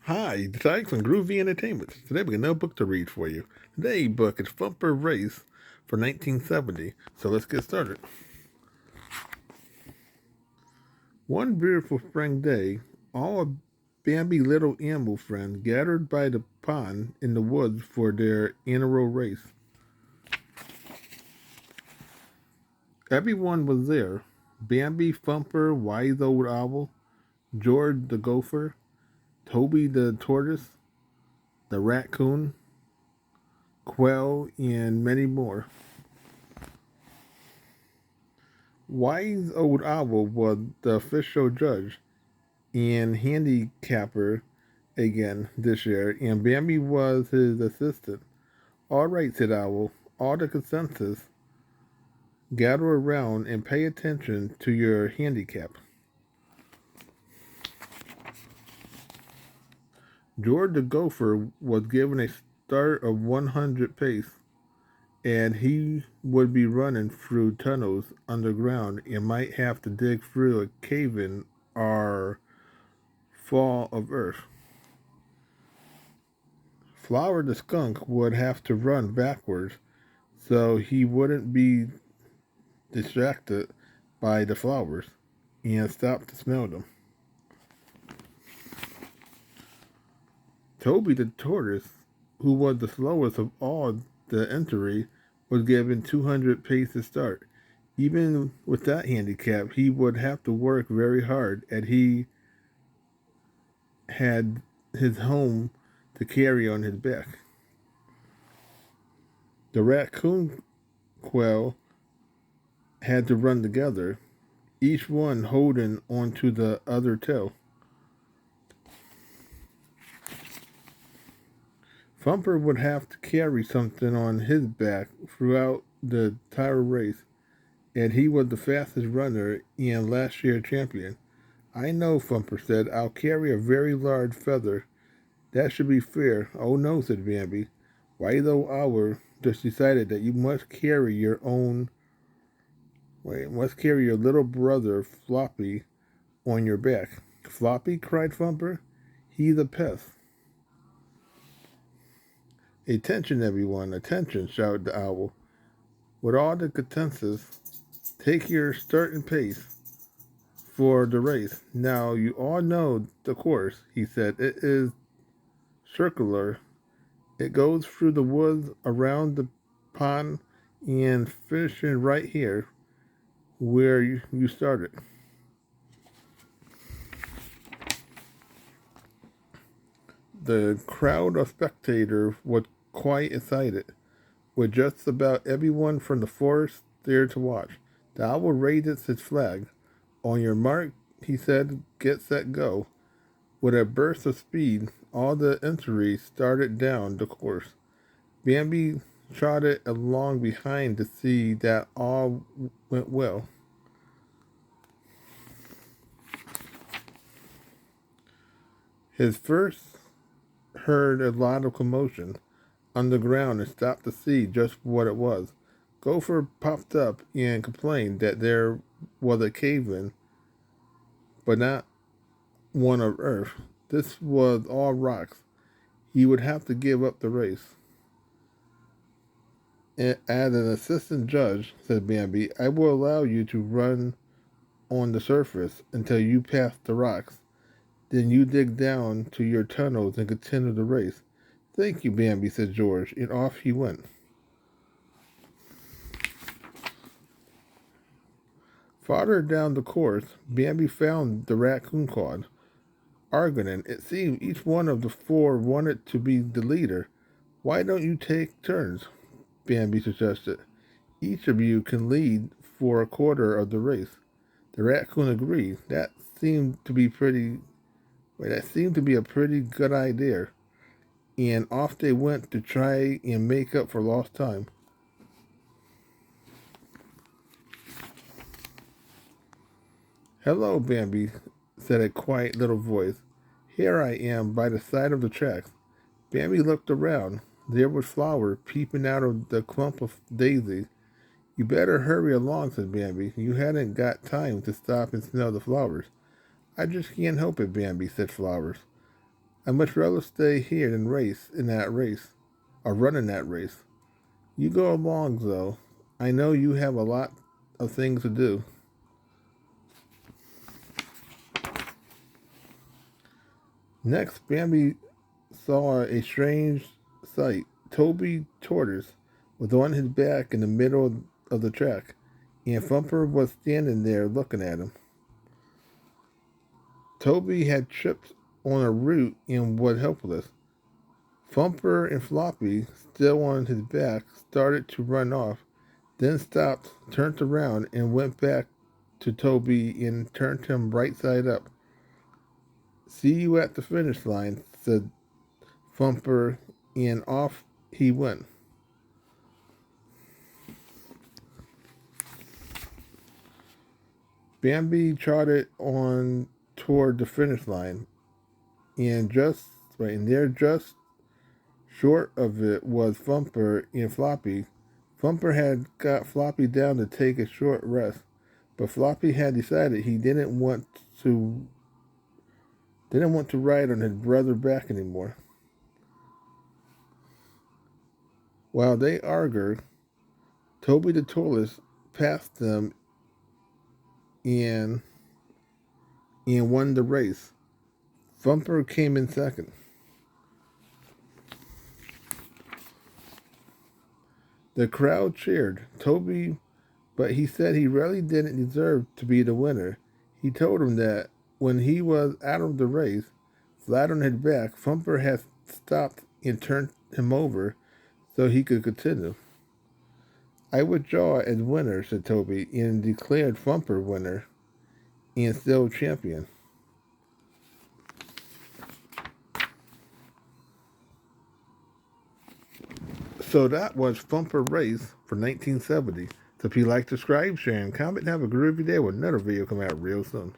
Hi, Tyke from Groovy Entertainment. Today we got no book to read for you. Today's book is Thumper Race for 1970. So let's get started. One beautiful spring day, all of Bambi's little animal friends gathered by the pond in the woods for their annual race. Everyone was there. Bambi, Thumper, Wise Old Owl, George the Gopher, Toby the Tortoise, the Raccoon, Quail, and many more. Wise Old Owl was the official judge and handicapper again this year, and Bambi was his assistant. All right, said Owl, all the consensus, gather around and pay attention to your handicap. George the Gopher was given a start of 100 pace, and he would be running through tunnels underground and might have to dig through a cave-in or fall of earth. Flower the skunk would have to run backwards so he wouldn't be distracted by the flowers and stop to smell them. Toby the tortoise, who was the slowest of all the entry, was given 200 pace to start. Even with that handicap, he would have to work very hard, and he had his home to carry on his back. The raccoon quail had to run together, each one holding onto the other tail. Thumper would have to carry something on his back throughout the entire race, and he was the fastest runner and last year's champion. I know, Thumper said. I'll carry a very large feather. That should be fair. Oh no, said Bambi. Why though Owl just decided that you must carry your own must carry your little brother Floppy on your back. Floppy? Cried Thumper. He's a pest. Attention, everyone, attention, shouted the owl. With all the consensus, take your starting pace for the race. Now, you all know the course, he said. It is circular. It goes through the woods, around the pond, and finishing right here where you started. The crowd of spectators was quite excited, with just about everyone from the forest there to watch. The owl raised his flag. On your mark, he said, get set, go. With a burst of speed, all the entries started down the course. Bambi trotted along behind to see that all went well. His first heard a lot of commotion on the ground and stopped to see just what it was. Gopher popped up and complained that there was a cave-in, but not one of earth. This was all rocks. He would have to give up the race. As an assistant judge, said Bambi, I will allow you to run on the surface until you pass the rocks. Then you dig down to your tunnels and continue the race. Thank you, Bambi, said George, and off he went. Farther down the course, Bambi found the raccoon squad. Arguing, it seemed each one of the four wanted to be the leader. Why don't you take turns? Bambi suggested. Each of you can lead for a quarter of the race. The raccoon agreed. That seemed to be a pretty good idea. And off they went to try and make up for lost time. Hello, Bambi, said a quiet little voice. Here I am by the side of the tracks. Bambi looked around. There was Flower peeping out of the clump of daisies. You better hurry along, said Bambi. You hadn't got time to stop and smell the flowers. I just can't help it, Bambi, said Flowers. I'd much rather stay here than race in that race, or run in that race. You go along, though. I know you have a lot of things to do. Next, Bambi saw a strange sight. Toby Tortoise was on his back in the middle of the track, and Thumper was standing there looking at him. Toby had tripped on a root and was helpless. Thumper and Floppy, still on his back, started to run off, then stopped, turned around, and went back to Toby and turned him right side up. "See you at the finish line," said Thumper, and off he went. Bambi trotted on toward the finish line, and just short of it was Thumper and Floppy. Thumper had got Floppy down to take a short rest, but Floppy had decided he didn't want to ride on his brother's back anymore. While they argued, Toby the Tortoise passed them and won the race. Thumper came in second. The crowd cheered Toby, but he said he really didn't deserve to be the winner. He told him that when he was out of the race, flat on his back, Thumper had stopped and turned him over so he could continue. "I withdraw as winner," said Toby, and declared Thumper winner and still champion. So that was Thumper Race for 1970. So if you like, subscribe, share, and comment, have a groovy day with another video coming out real soon.